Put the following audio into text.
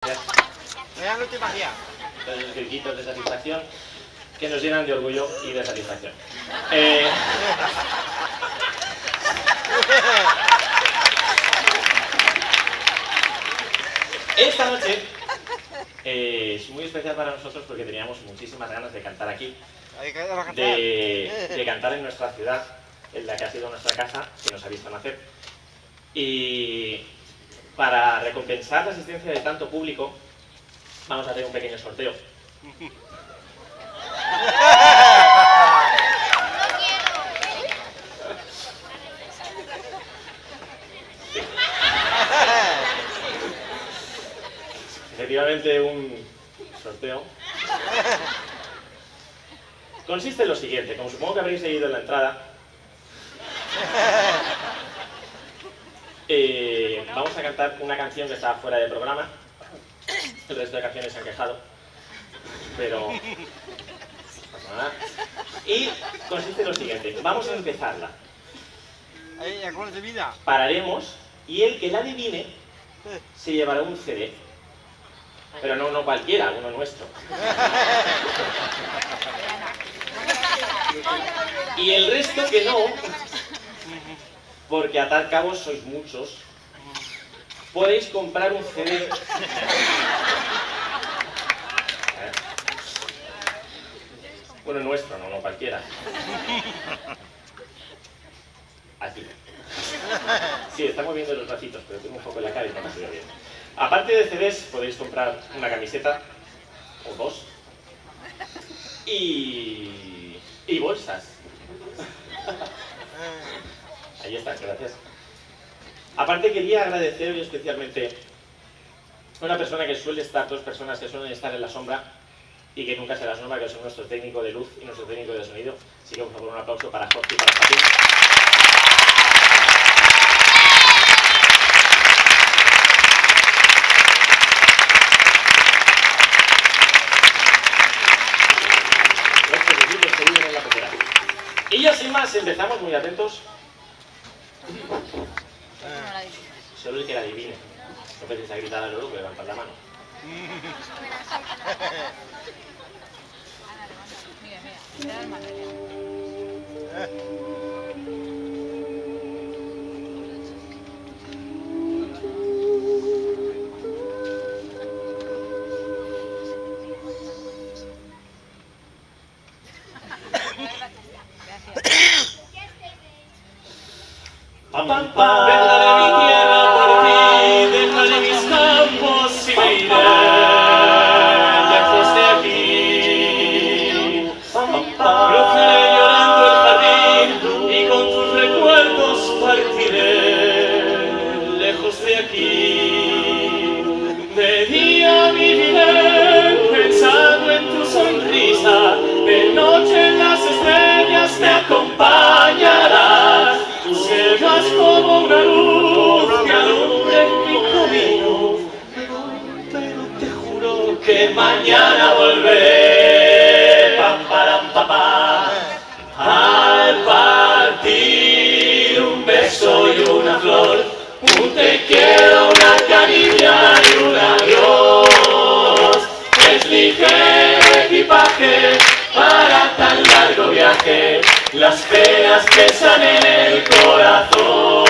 Me dan la última guía. Entonces, gritos de satisfacción que nos llenan de orgullo y de satisfacción. Esta noche es muy especial para nosotros porque teníamos muchísimas ganas de cantar aquí, de cantar en nuestra ciudad, en la que ha sido nuestra casa, que nos ha visto nacer. Y para recompensar la asistencia de tanto público, vamos a hacer un pequeño sorteo. Efectivamente, un sorteo consiste en lo siguiente. Como supongo que habréis leído en la entrada, vamos a cantar una canción que está fuera de programa. El resto de canciones se han quejado, pero no pasa nada. Y consiste en lo siguiente. Vamos a empezarla. Pararemos y el que la adivine se llevará un CD. Pero no cualquiera, uno nuestro. Y el resto que no, porque atar cabos sois muchos, podéis comprar un CD. Bueno, nuestro, no cualquiera. Aquí. Sí, está moviendo los bracitos, pero tengo un poco en la cara y no me veo bien. Aparte de CDs, podéis comprar una camiseta, o dos, y bolsas. Ahí está, gracias. Aparte quería agradecer hoy especialmente a una persona que suele estar, dos personas que suelen estar en la sombra y que nunca se las nombra, que son nuestro técnico de luz y nuestro técnico de sonido. Así que por favor un aplauso para Jorge y para Joaquín. Y ya sin más, empezamos muy atentos. Solo el que la adivine. No empecéis a gritar a lo loco, levantad la mano. Dejaré mi tierra por ti, dejaré mis campos y me iré lejos de aquí. Cruzaré llorando el jardín y con tus recuerdos partiré lejos de aquí. De día viviré pensando en tu sonrisa, de noche en las estrellas me acompañarás. Serás como una luz que alumbre mi camino, pero te juro que mañana volveré. Pam, param, papá. Al partir un beso y una flor, un te quiero, una caricia y un adiós. Es ligero equipaje para tan largo viaje, las penas pesan en el corazón.